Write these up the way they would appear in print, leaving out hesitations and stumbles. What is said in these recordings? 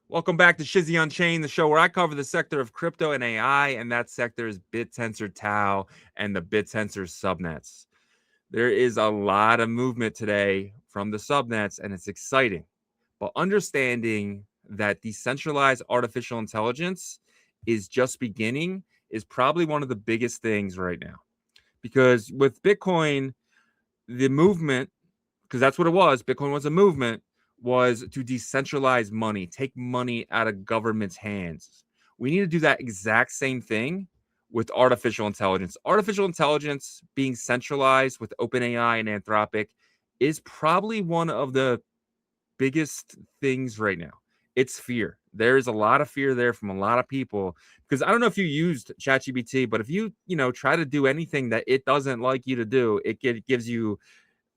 Welcome back to Shizzy Unchained, the show where I cover the sector of crypto and AI, and that sector is Bittensor TAO and the Bittensor subnets. There is a lot of movement today from the subnets, and it's exciting. But understanding that decentralized artificial intelligence is just beginning is probably one of the biggest things right now. Because with Bitcoin, the movement, because that's what it was, Bitcoin was a movement, was to decentralize money, take money out of government's hands. We need to do that exact same thing with artificial intelligence. Artificial intelligence being centralized with OpenAI and Anthropic is probably one of the biggest things right now. It's fear. There's a lot of fear there from a lot of people because I don't know if you used ChatGPT, but if you try to do anything that it doesn't like you to do, it gives you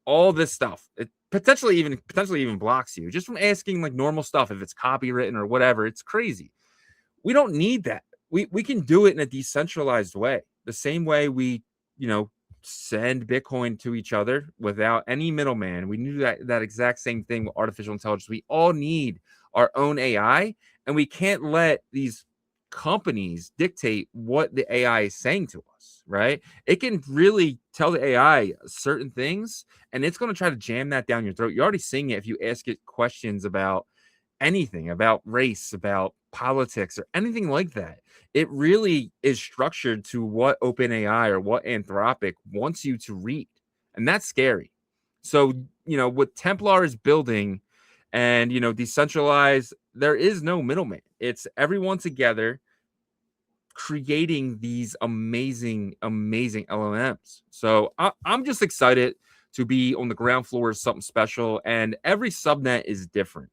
all this stuff. It potentially even blocks you just from asking like normal stuff if it's copywritten or whatever. It's crazy. We don't need that. We can do it in a decentralized way. The same way we, send Bitcoin to each other without any middleman. We do that exact same thing with artificial intelligence. We all need our own AI, and we can't let these companies dictate what the AI is saying to us, right? It can really tell the AI certain things, and it's going to try to jam that down your throat. You're already seeing it if you ask it questions about anything, about race, about politics, or anything like that. It really is structured to what OpenAI or what Anthropic wants you to read. And that's scary. So, what Templar is building and, decentralized, there is no middleman. It's everyone together creating these amazing, amazing LLMs. So I'm just excited to be on the ground floor of something special. And every subnet is different.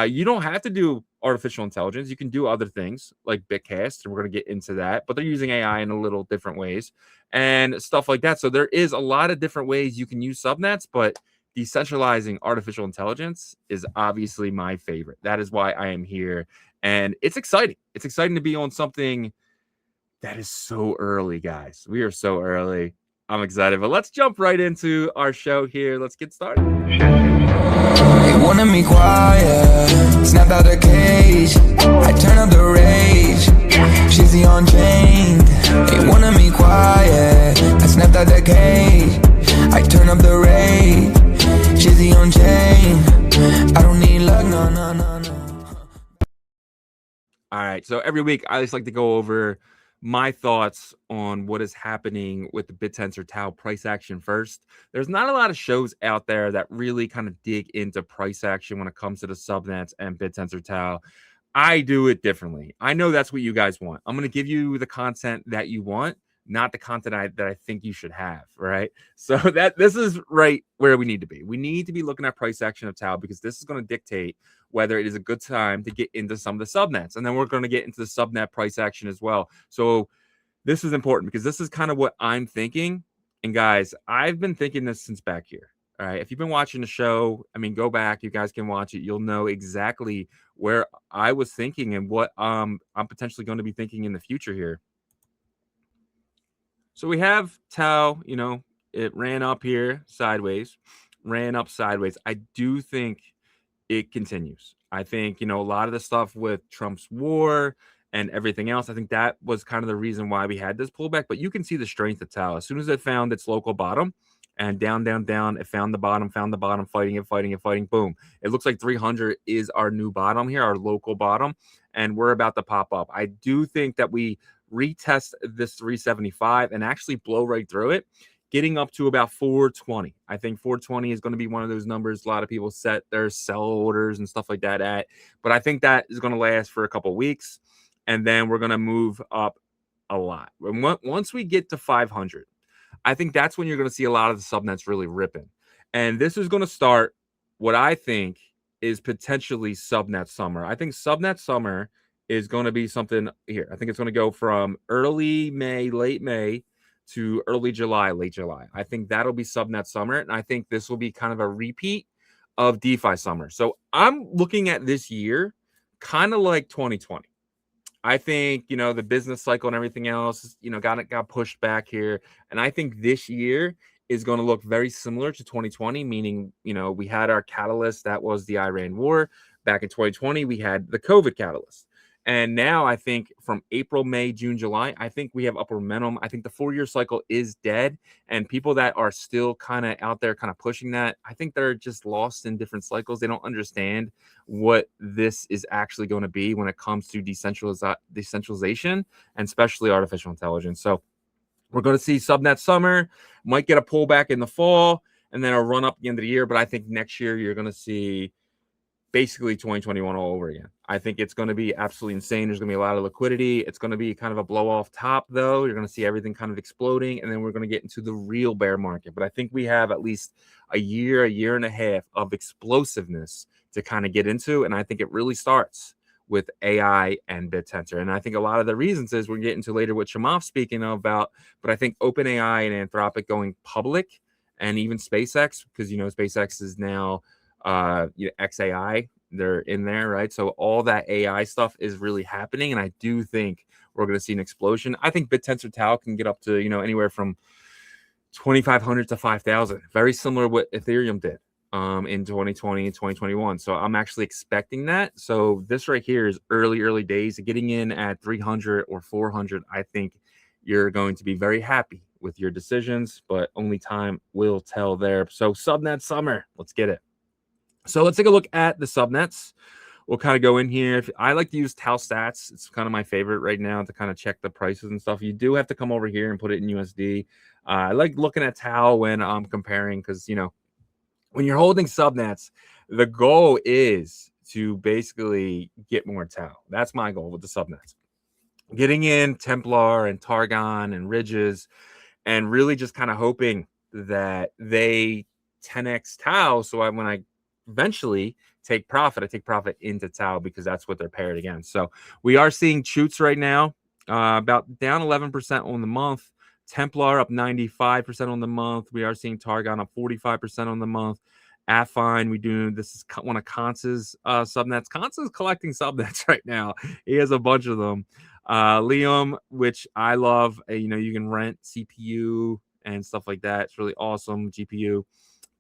You don't have to do artificial intelligence. You can do other things like Bitcast, and we're going to get into that. But they're using AI in a little different ways and stuff like that. So there is a lot of different ways you can use subnets, but decentralizing artificial intelligence is obviously my favorite. That is why I am here. And it's exciting. It's exciting to be on something that is so early, guys. We are so early. I'm excited, but let's jump right into our show here. Let's get started. They wanted me quiet, snapped out the cage. I turn up the rage, Shizzy Unchained. They wanted me quiet, I snapped out the cage. I turn up the rage, Shizzy Unchained. I don't need luck, no. All right, so every week I just like to go over my thoughts on what is happening with the Bittensor TAO price action first. There's not a lot of shows out there that really kind of dig into price action when it comes to the subnets and Bittensor TAO. I do it differently. I know that's what you guys want. I'm going to give you the content that you want, not the content that I think you should have, right? So this is right where we need to be. We need to be looking at price action of TAO because this is going to dictate whether it is a good time to get into some of the subnets. And then we're going to get into the subnet price action as well. So this is important because this is kind of what I'm thinking. And guys, I've been thinking this since back here. All right. If you've been watching the show, go back. You guys can watch it. You'll know exactly where I was thinking and what I'm potentially going to be thinking in the future here. So we have TAO, it ran up here sideways, ran up sideways. I do think it continues. I think, a lot of the stuff with Trump's war and everything else, I think that was kind of the reason why we had this pullback. But you can see the strength of TAO. As soon as it found its local bottom and down, it found the bottom, fighting it, boom. It looks like 300 is our new bottom here, our local bottom, and we're about to pop up. I do think that we retest this 375 and actually blow right through it, getting up to about 420. I think 420 is going to be one of those numbers a lot of people set their sell orders and stuff like that at. But I think that is going to last for a couple of weeks, and then we're going to move up a lot. Once we get to 500, I think that's when you're going to see a lot of the subnets really ripping. And this is going to start what I think is potentially subnet summer. I think subnet summer is going to be something here. I think it's going to go from early May, late May to early July, late July. I think that'll be subnet summer. And I think this will be kind of a repeat of DeFi summer. So I'm looking at this year kind of like 2020. I think, the business cycle and everything else, got pushed back here. And I think this year is going to look very similar to 2020, meaning, we had our catalyst that was the Iran war. back in 2020, we had the COVID catalyst. And now I think from April, May, June, July, I think we have upward momentum. I think the 4-year cycle is dead. And people that are still kind of out there kind of pushing that, I think they're just lost in different cycles. They don't understand what this is actually going to be when it comes to decentralization and especially artificial intelligence. So we're going to see subnet summer, might get a pullback in the fall, and then a run up at the end of the year. But I think next year you're going to see basically 2021 all over again. I think it's going to be absolutely insane. There's going to be a lot of liquidity. It's going to be kind of a blow off top, though. You're going to see everything kind of exploding, and then we're going to get into the real bear market. But I think we have at least a year and a half of explosiveness to kind of get into, and I think it really starts with AI and Bittensor. And I think a lot of the reasons is we're getting to later what Chamath speaking about, but I think OpenAI and Anthropic going public, and even SpaceX, because SpaceX is now XAI, they're in there, right? So all that AI stuff is really happening, and I do think we're going to see an explosion. I think Bittensor TAO can get up to anywhere from 2,500 to 5,000, very similar to what Ethereum did in 2020 and 2021. So I'm actually expecting that. So this right here is early days. Getting in at 300 or 400, I think you're going to be very happy with your decisions, but only time will tell there. So subnet summer, let's get it. So let's take a look at the subnets. We'll kind of go in here. I like to use TAO stats. It's kind of my favorite right now to kind of check the prices and stuff. You do have to come over here and put it in USD. I like looking at TAO when I'm comparing, because when you're holding subnets, the goal is to basically get more TAO. That's my goal with the subnets. Getting in Templar and Targon and Ridges, and really just kind of hoping that they 10x TAO. So when I eventually take profit, I take profit into TAO, because that's what they're paired against. So we are seeing Chutes right now about down 11% on the month. Templar up 95% on the month. We are seeing Targon up 45% on the month. Affine, this is one of Kanz's subnets. Kanz is collecting subnets right now. He has a bunch of them. Liam, which I love, you can rent CPU and stuff like that. It's really awesome. GPU.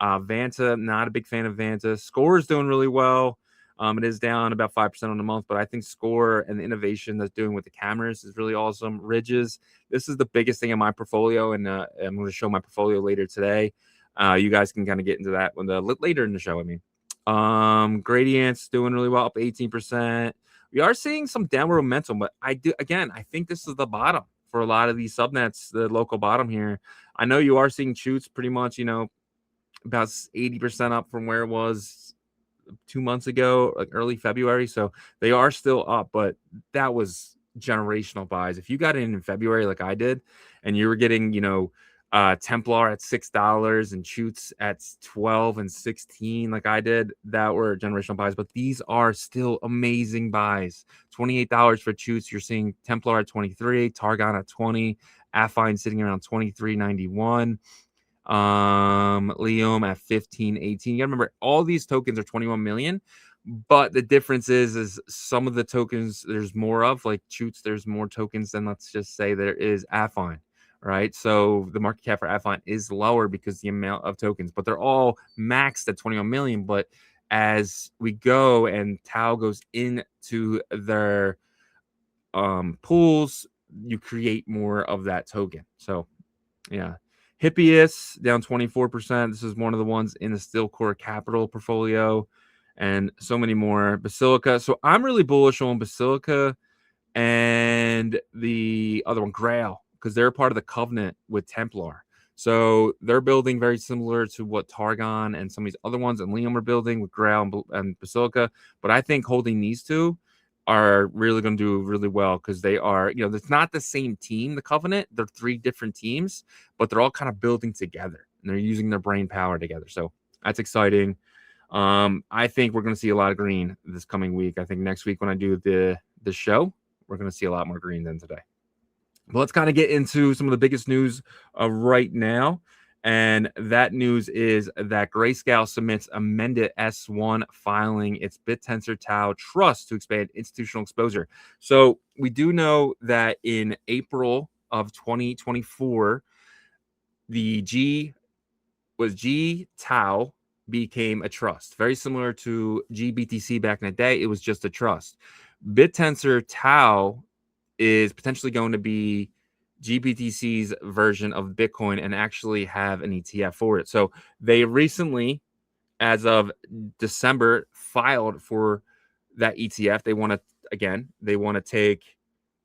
Vanta, not a big fan of Vanta. Score is doing really well. It is down about 5% on the month, but I think Score and the innovation that's doing with the cameras is really awesome. Ridges, this is the biggest thing in my portfolio, and I'm going to show my portfolio later today. You guys can kind of get into that later in the show. Gradient's doing really well, up 18%. We are seeing some downward momentum, but I think this is the bottom for a lot of these subnets, the local bottom here. I know you are seeing Chutes pretty much, about 80% up from where it was 2 months ago, like early February. So they are still up, but that was generational buys. If you got in February like I did, and you were getting, Templar at $6 and Chutes at 12 and 16 like I did, that were generational buys. But these are still amazing buys. $28 for Chutes. You're seeing Templar at 23, Targon at 20, Affine sitting around 23.91. Liam at 15, 18. You gotta remember, all these tokens are 21 million, but the difference is some of the tokens there's more of, like Chutes, there's more tokens than, let's just say, there is Affine, right? So the market cap for Affine is lower because the amount of tokens, but they're all maxed at 21 million. But as we go and TAO goes into their pools, you create more of that token. So yeah. Hippias down 24%. This is one of the ones in the Still Core Capital portfolio, and so many more. Basilica. So I'm really bullish on Basilica and the other one, Grail, because they're part of the covenant with Templar. So they're building very similar to what Targon and some of these other ones and Liam are building with Grail and Basilica. But I think holding these two are really going to do really well, because they are, it's not the same team, the Covenant. They're 3 different teams, but they're all kind of building together, and they're using their brain power together. So that's exciting. I think we're going to see a lot of green this coming week. I think next week when I do the show, we're going to see a lot more green than today. But let's kind of get into some of the biggest news right now. And that news is that Grayscale submits amended S1 filing its Bittensor TAO Trust to expand institutional exposure. So we do know that in April of 2024, the G TAO became a trust, very similar to GBTC back in the day. It was just a trust. Bittensor TAO is potentially going to be GBTC's version of Bitcoin and actually have an ETF for it. So they recently, as of December, filed for that ETF. They want to take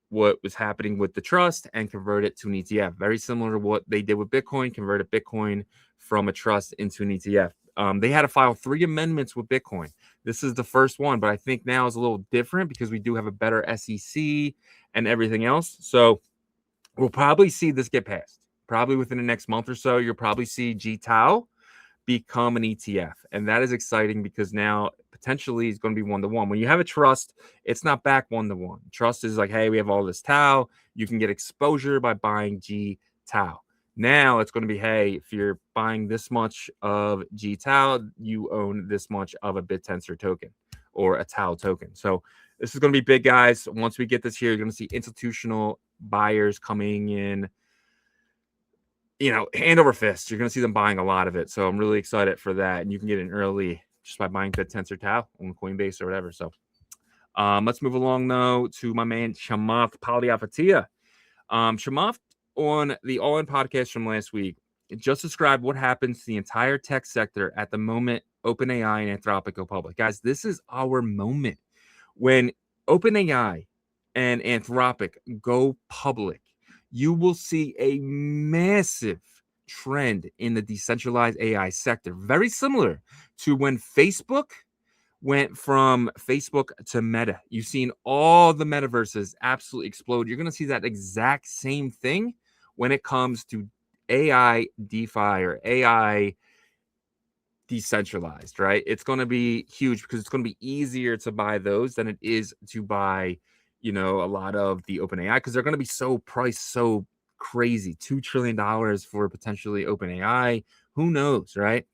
what was happening with the trust and convert it to an ETF. Very similar to what they did with Bitcoin, converted Bitcoin from a trust into an ETF. They had to file 3 amendments with Bitcoin. This is the first one, but I think now is a little different because we do have a better SEC and everything else. So we'll probably see this get passed. Probably within the next month or so, you'll probably see GTAO become an ETF. And that is exciting because now potentially it's going to be 1-to-1. When you have a trust, it's not back 1-to-1. Trust is like, hey, we have all this TAO. You can get exposure by buying GTAO. Now it's going to be, hey, if you're buying this much of GTAO, you own this much of a Bittensor token or a TAO token. So this is going to be big, guys. Once we get this here, you're going to see institutional buyers coming in, hand over fist. You're going to see them buying a lot of it. So I'm really excited for that. And you can get in early just by buying Bittensor TAO on Coinbase or whatever. So let's move along, though, to my man, Chamath Palihapitiya. Chamath, on the All In podcast from last week, it just described what happens to the entire tech sector at the moment OpenAI and Anthropic go public. Guys, this is our moment. When OpenAI and Anthropic go public, you will see a massive trend in the decentralized AI sector, very similar to when Facebook went from Facebook to Meta. You've seen all the metaverses absolutely explode. You're going to see that exact same thing when it comes to AI DeFi or AI decentralized, right? It's going to be huge because it's going to be easier to buy those than it is to buy, a lot of the OpenAI, because they're going to be so priced so crazy. $2 trillion for potentially OpenAI. Who knows, right?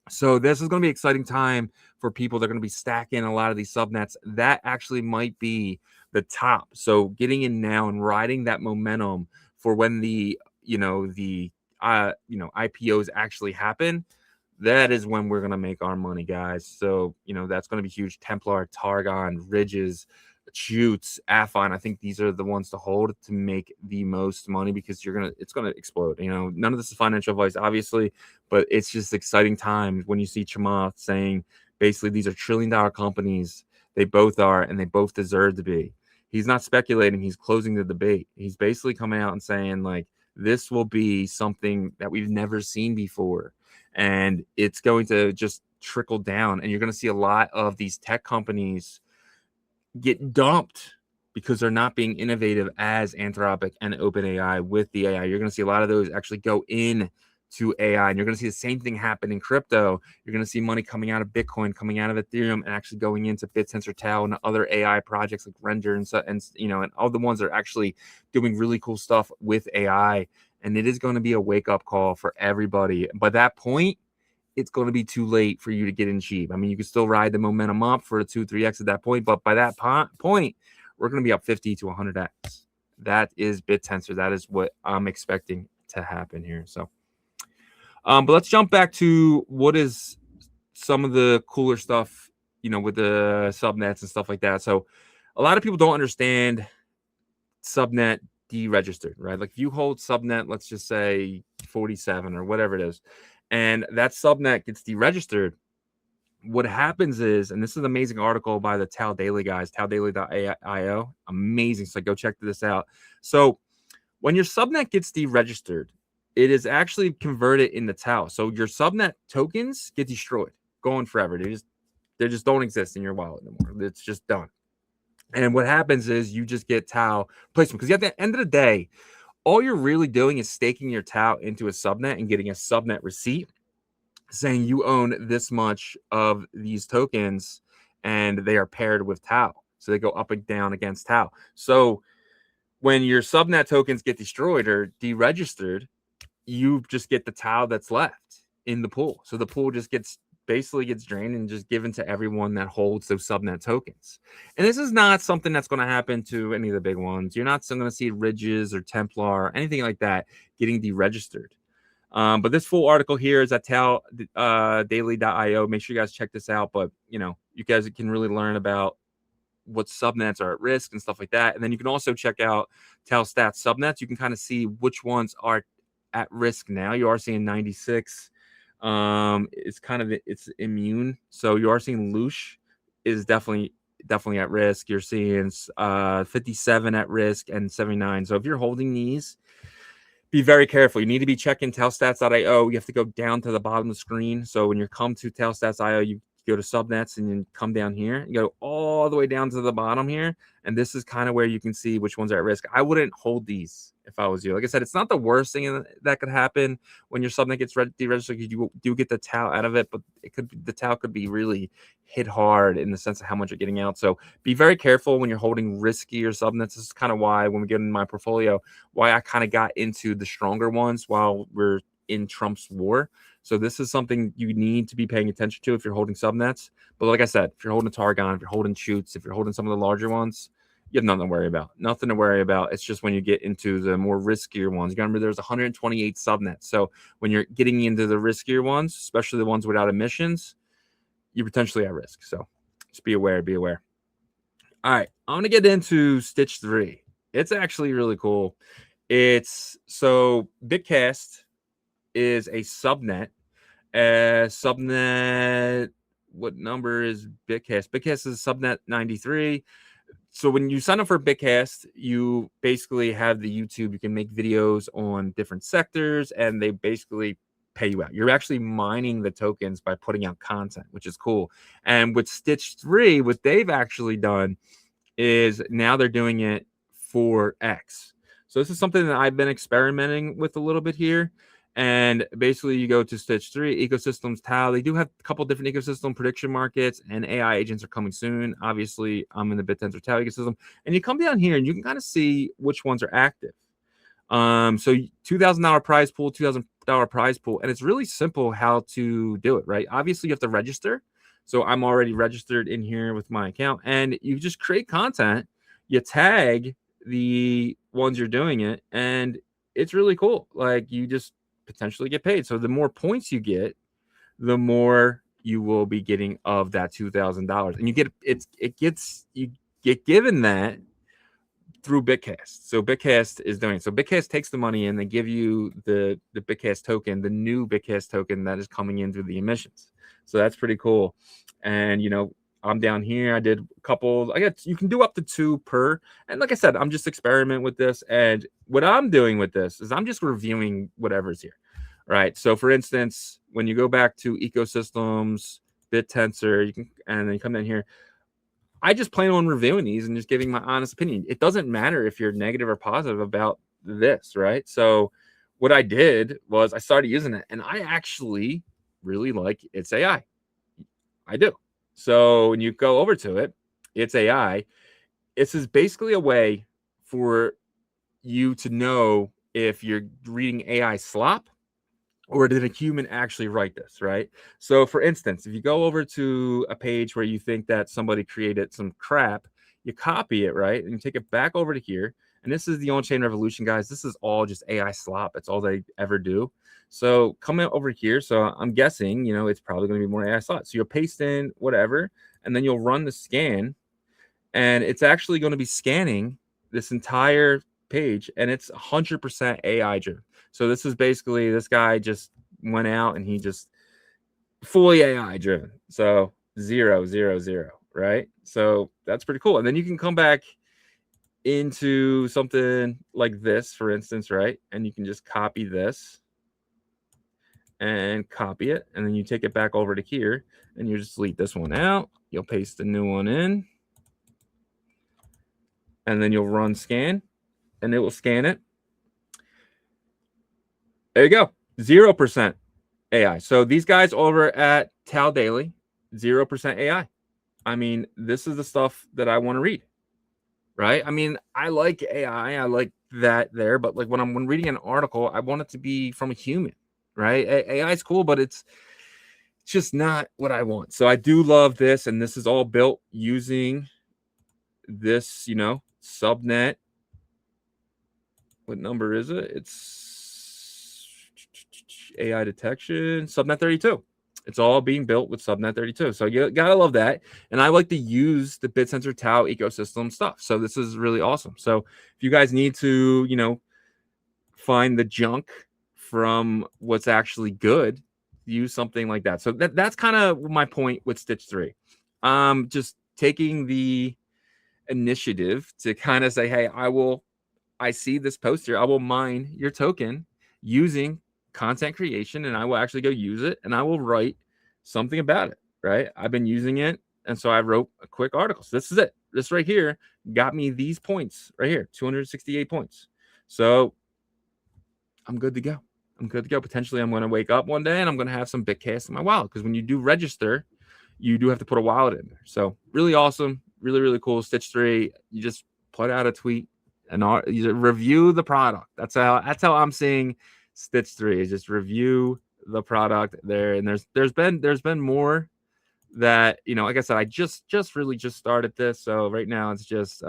So this is going to be an exciting time for people. They're going to be stacking a lot of these subnets. That actually might be the top. So getting in now and riding that momentum for when the IPOs actually happen. That is when we're going to make our money, guys. So, that's going to be huge. Templar, Targon, Ridges, Shoots, Affine. I think these are the ones to hold to make the most money because it's going to explode. None of this is financial advice, obviously, but it's just exciting times when you see Chamath saying basically these are $1 trillion companies. They both are, and they both deserve to be. He's not speculating. He's closing the debate. He's basically coming out and saying, like, this will be something that we've never seen before. And it's going to just trickle down. And you're going to see a lot of these tech companies get dumped because they're not being innovative as Anthropic and OpenAI with the AI. You're going to see a lot of those actually go in to AI. And you're going to see the same thing happen in crypto. You're going to see money coming out of Bitcoin, coming out of Ethereum, and actually going into Bittensor TAO and other AI projects like Render and all the ones that are actually doing really cool stuff with AI. And it is going to be a wake-up call for everybody. By that point, it's going to be too late for you to get in cheap. I mean, you can still ride the momentum up for a 2-3x at that point, but by that point, we're going to be up 50 to 100x. That is Bittensor. That is what I'm expecting to happen here. So, but let's jump back to what is some of the cooler stuff, with the subnets and stuff like that. So, a lot of people don't understand subnet deregistered, right? Like if you hold subnet, let's just say 47 or whatever it is, and that subnet gets deregistered, what happens is, and this is an amazing article by the TAO Daily guys, taodaily.io, amazing. So go check this out. So when your subnet gets deregistered, it is actually converted into TAO. So your subnet tokens get destroyed, going forever. They just don't exist in your wallet anymore. It's just done. And what happens is you just get TAO placement, because at the end of the day, all you're really doing is staking your TAO into a subnet and getting a subnet receipt saying you own this much of these tokens and they are paired with TAO. So they go up and down against TAO. So when your subnet tokens get destroyed or deregistered, you just get the TAO that's left in the pool. So the pool just gets drained and just given to everyone that holds those subnet tokens. And this is not something that's going to happen to any of the big ones. You're not going to see Ridges or Templar or anything like that getting deregistered. But this full article here is at TAO daily.io. Make sure you guys check this out. But you guys can really learn about what subnets are at risk and stuff like that. And then you can also check out TAO stats subnets. You can kind of see which ones are at risk now. You are seeing 96. It's immune. So you are seeing Loosh is definitely at risk. You're seeing 57 at risk and 79. So if you're holding these, be very careful. You need to be checking tailstats.io. You have to go down to the bottom of the screen. So when you come to tailstats.io, you go to subnets and you come down here. You go all the way down to the bottom here. And this is kind of where you can see which ones are at risk. I wouldn't hold these if I was you. Like I said, it's not the worst thing that could happen when your subnet gets deregistered, because you do get the TAO out of it, but the TAO could be really hit hard in the sense of how much you're getting out. So be very careful when you're holding riskier subnets. This is kind of why when we get in my portfolio, why I kind of got into the stronger ones while we're in Trump's war. So this is something you need to be paying attention to if you're holding subnets. But like I said, if you're holding Targon, if you're holding Shoots, if you're holding some of the larger ones, you have nothing to worry about. Nothing to worry about. It's just when you get into the more riskier ones. You got to remember there's 128 subnets. So when you're getting into the riskier ones, especially the ones without emissions, you're potentially at risk. So just be aware, be aware. All right, I'm going to get into Stitch 3. It's actually really cool. So Bitcast is a subnet. Subnet, what number is Bitcast? Bitcast is subnet 93. So when you sign up for Bitcast, you basically have the YouTube. You can make videos on different sectors, and they basically pay you out. You're actually mining the tokens by putting out content, which is cool. And with Stitch 3, what they've actually done is now they're doing it for X. So this is something that I've been experimenting with a little bit here. And basically, you go to Stitch 3, Ecosystems, TAO. They do have a couple different ecosystem prediction markets, and AI agents are coming soon. Obviously, I'm in the Bittensor TAO ecosystem. And you come down here, and you can kind of see which ones are active. So $2,000 prize pool, $2,000 prize pool. And it's really simple how to do it, right? Obviously, you have to register. So I'm already registered in here with my account. And you just create content. You tag the ones you're doing it. And it's really cool. Like, you just potentially get paid. So the more points you get, the more you will be getting of that $2,000, and you get given that through Bitcast. So Bitcast is doing it. So Bitcast takes the money and they give you the Bitcast token, the new Bitcast token that is coming in through the emissions. So that's pretty cool. And I'm down here. I did a couple. You can do up to 2 per. And like I said, I'm just experimenting with this. And what I'm doing with this is I'm just reviewing whatever's here. Right. So for instance, when you go back to ecosystems, Bittensor, and then you come down here, I just plan on reviewing these and just giving my honest opinion. It doesn't matter if you're negative or positive about this, right? So what I did was I started using it, and I actually really like its AI. I do. So when you go over to it, its AI, this is basically a way for you to know if you're reading AI slop or did a human actually write this, right? So for instance, if you go over to a page where you think that somebody created some crap, you copy it, right? And you take it back over to here. And this is the on-chain revolution, guys. This is all just AI slop. It's all they ever do. So come over here. So I'm guessing, it's probably going to be more AI slop. So you'll paste in whatever, and then you'll run the scan. And it's actually going to be scanning this entire page, and it's 100% AI driven. So this is basically, this guy just went out and he just fully AI driven. So 0, 0, 0, right? So that's pretty cool. And then you can come back into something like this, for instance, right? And you can just copy this and copy it. And then you take it back over to here and you just delete this one out. You'll paste the new one in. And then you'll run scan and it will scan it. There you go. 0% AI. So these guys over at TAO Daily, 0% AI. I mean, this is the stuff that I want to read, right? I mean, I like AI. I like that there. But like when reading an article, I want it to be from a human, right? AI is cool, but it's just not what I want. So I do love this. And this is all built using this, subnet. What number is it? It's AI detection, Subnet 32. It's all being built with Subnet 32. So you gotta love that. And I like to use the Bittensor TAO ecosystem stuff. So this is really awesome. So if you guys need to, find the junk from what's actually good, use something like that. So that's kind of my point with Stitch 3. Just taking the initiative to kind of say, hey, I see this poster, I will mine your token using content creation, and I will actually go use it, and I will write something about it, right? I've been using it, and so I wrote a quick article. So this is it. This right here got me these points right here, 268 points. So I'm good to go. Potentially, I'm going to wake up one day and I'm going to have some Bitcast in my wallet, because when you do register, you do have to put a wallet in there. So really awesome, really, really cool. Stitch 3, you just put out a tweet and you review the product. That's how I'm seeing Stitch 3, is just review the product there. And there's been more that, like I said, I just really started this. So right now it's just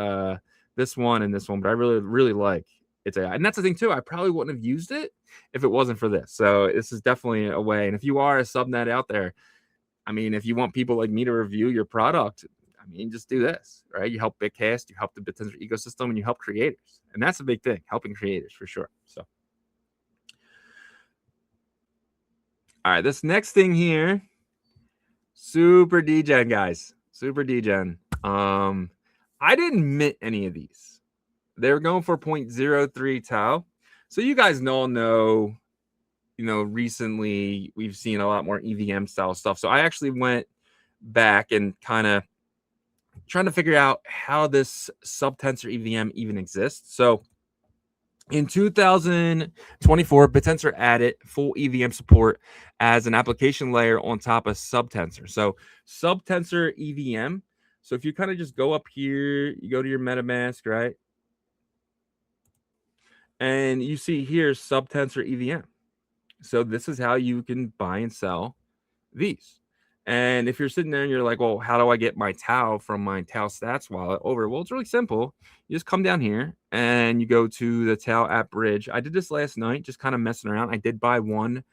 this one and this one, but I really, really like it's AI. And that's the thing too, I probably wouldn't have used it if it wasn't for this. So this is definitely a way. And if you are a subnet out there, I mean, if you want people like me to review your product, I mean, just do this, right? You help Bitcast, you help the Bittensor ecosystem, and you help creators. And that's a big thing, helping creators for sure. So, all right, this next thing here, super degen, guys, super degen. I didn't mint any of these. They were going for 0.03 TAO. So you guys all know, recently we've seen a lot more EVM style stuff. So I actually went back and kind of trying to figure out how this Subtensor EVM even exists. So in 2024, Bittensor added full EVM support as an application layer on top of Subtensor. So Subtensor EVM. So if you kind of just go up here, you go to your MetaMask, right? And you see here Subtensor EVM. So this is how you can buy and sell these. And if you're sitting there and you're like, well, how do I get my TAO from my TAO stats wallet over? Well, it's really simple. You just come down here and you go to the TAO app bridge. I did this last night, just kind of messing around. I did buy one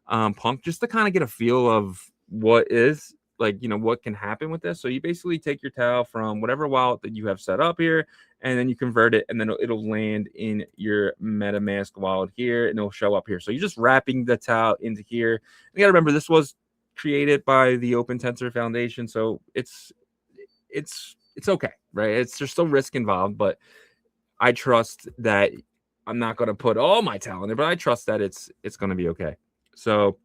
punk just to kind of get a feel of what is like, what can happen with this. So you basically take your TAO from whatever wallet that you have set up here, and then you convert it, and then it'll land in your MetaMask wallet here, and it'll show up here. So you're just wrapping the TAO into here. You got to remember, this was created by the OpenTensor Foundation, so it's okay, right? There's still risk involved, but I trust that I'm not going to put all my talent in there, but I trust that it's going to be okay. So,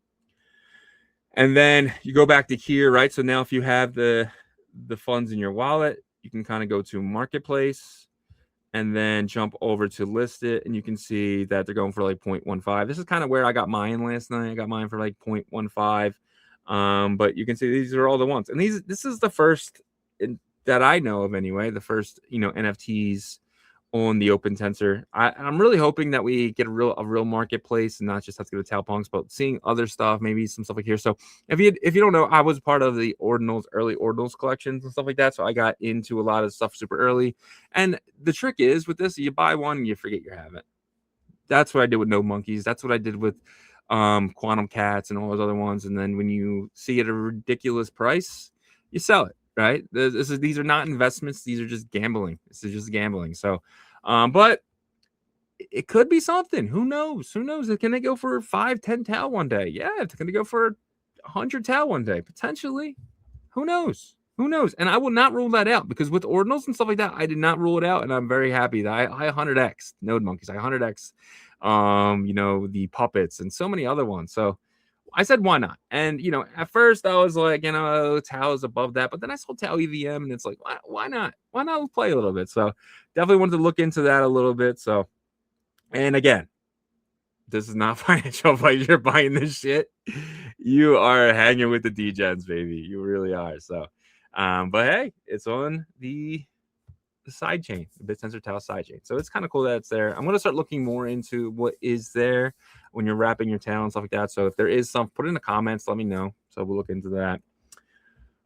and then you go back to here, right? So now if you have the funds in your wallet, you can kind of go to marketplace and then jump over to list it, and you can see that they're going for like 0.15. This is kind of where I got mine last night. I got mine for like 0.15. But you can see these are all the ones, and this is the first that I know of anyway, the first NFTs on the OpenTensor. I'm really hoping that we get a real marketplace and not just have to go to TAO Punks, but seeing other stuff, maybe some stuff like here. So if you don't know, I was part of the early ordinals collections and stuff like that. So I got into a lot of stuff super early. And the trick is with this, you buy one and you forget you have it. That's what I did with No Monkeys. That's what I did with Quantum Cats and all those other ones. And then when you see it at a ridiculous price, you sell it. Right? These are not investments. These are just gambling. This is just gambling. So, but it could be something. Who knows? Can they go for 5-10 TAO one day? Yeah. Can they go for 100 TAO one day? Potentially. Who knows? And I will not rule that out, because with ordinals and stuff like that, I did not rule it out. And I'm very happy that I 100x Node Monkeys. I 100x, the puppets and so many other ones. So I said, why not? And, at first I was like, TAO is above that. But then I saw TAO EVM and it's like, why not? Why not play a little bit? So definitely wanted to look into that a little bit. So, and again, this is not financial advice. You're buying this shit, you are hanging with the degens, baby. You really are. So, but hey, it's on the side chain, the Bittensor TAO side chain. So it's kind of cool that it's there. I'm going to start looking more into what is there when you're wrapping your TAO and stuff like that. So if there is some, put it in the comments, let me know. So we'll look into that.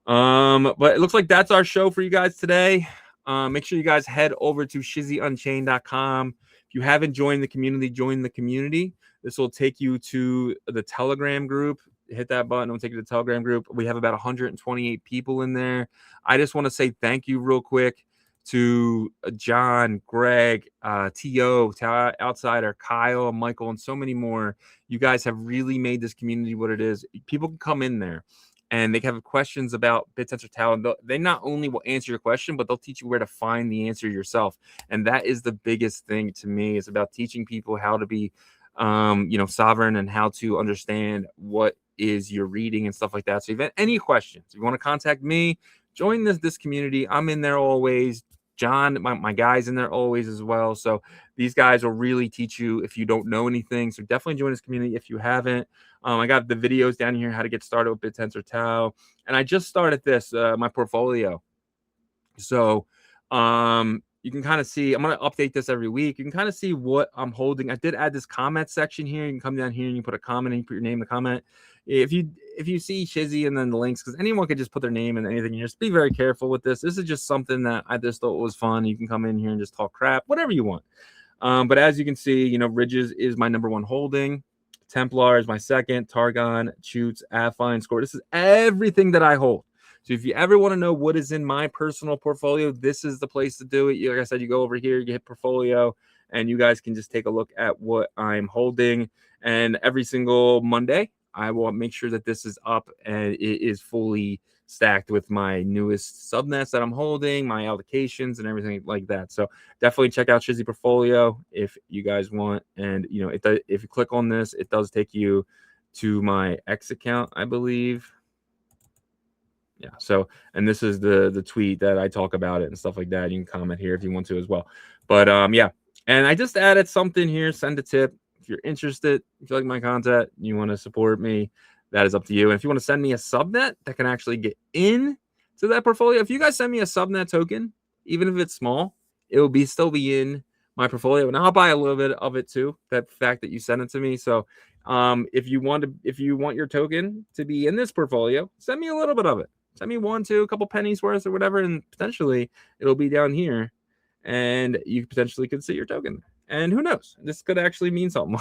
But it looks like that's our show for you guys today. Make sure you guys head over to shizzyunchained.com. If If you haven't joined the community, join the community. This will take you to the Telegram group. Hit that button. It'll take you to the Telegram group. We have about 128 people in there. I just want to say thank you real quick to John, Greg, TAO Outsider, Kyle, Michael, and so many more. You guys have really made this community what it is. People can come in there and they can have questions about Bittensor TAO. And they not only will answer your question, but they'll teach you where to find the answer yourself. And that is the biggest thing to me. It's about teaching people how to be sovereign and how to understand what is your reading and stuff like that. So if you have any questions, if you want to contact me, join this community. I'm in there always. John, my guy's in there always as well. So these guys will really teach you if you don't know anything. So definitely join this community if you haven't. I got the videos down here, how to get started with Bittensor TAO. And I just started this, my portfolio. So you can kind of see, I'm going to update this every week. You can kind of see what I'm holding. I did add this comment section here. You can come down here and you put a comment and you put your name in the comment. If you see Shizzy and then the links, because anyone could just put their name and anything here, just be very careful with this. This is just something that I just thought was fun. You can come in here and just talk crap, whatever you want. But as you can see, Ridges is my #1 holding. Templar is my second. Targon, Chutes, Affine, Score. This is everything that I hold. So if you ever want to know what is in my personal portfolio, this is the place to do it. Like I said, you go over here, you hit portfolio, and you guys can just take a look at what I'm holding. And every single Monday, I will make sure that this is up and it is fully stacked with my newest subnets that I'm holding, my allocations, and everything like that. So definitely check out Shizzy Portfolio if you guys want. And if you click on this, it does take you to my X account, I believe. Yeah. So, and this is the tweet that I talk about it and stuff like that. You can comment here if you want to as well. But yeah. And I just added something here. Send a tip. If you're interested, if you like my content, you want to support me, that is up to you. And if you want to send me a subnet that can actually get in to that portfolio, if you guys send me a subnet token, even if it's small, it will still be in my portfolio. And I'll buy a little bit of it too, that fact that you sent it to me. So if you want your token to be in this portfolio, send me a little bit of it. Send me 1, 2, a couple pennies worth or whatever, and potentially it'll be down here and you potentially could see your token. And who knows? This could actually mean something.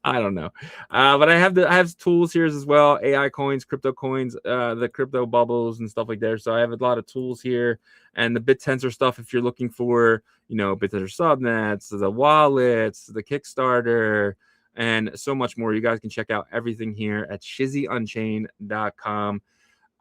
I don't know. But I have tools here as well. AI coins, crypto coins, the crypto bubbles and stuff like that. So I have a lot of tools here. And the Bittensor stuff, if you're looking for, Bittensor subnets, the wallets, the Kickstarter, and so much more, you guys can check out everything here at shizzyunchained.com.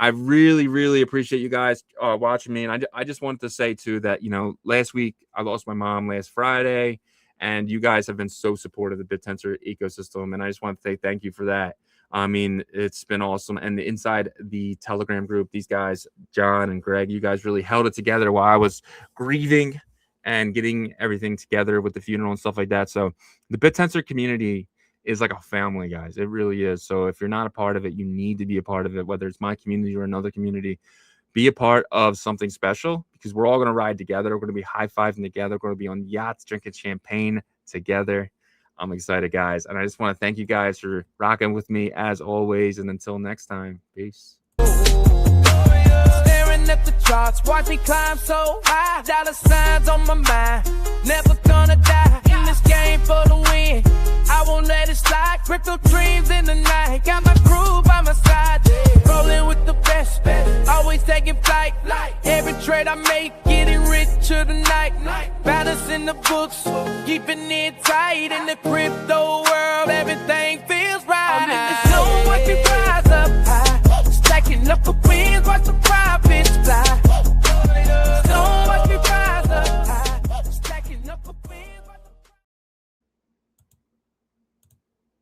I really, really appreciate you guys watching me. And I just wanted to say, too, that, last week I lost my mom last Friday. And you guys have been so supportive of the Bittensor ecosystem. And I just want to say thank you for that. I mean, it's been awesome. And inside the Telegram group, these guys, John and Greg, you guys really held it together while I was grieving and getting everything together with the funeral and stuff like that. So the Bittensor community is like a family, guys. It really is. So if you're not a part of it, you need to be a part of it, whether it's my community or another community. Be a part of something special because we're all going to ride together. We're going to be high-fiving together. We're going to be on yachts, drinking champagne together. I'm excited, guys. And I just want to thank you guys for rocking with me as always. And until next time, peace. Staring at the charts, watch me climb so high. Dollar signs on my mind. Never gonna die in this game for the win. I won't let it slide. Crypto dreams in the night. Got my crew by my side. Rolling with the best. Always taking flight. Every trade I make, getting richer tonight. Balance in the books, keeping it tight. In the crypto world, everything feels right. I'm in the zone, watch me rise up high. Stacking up the wins, watch the pride.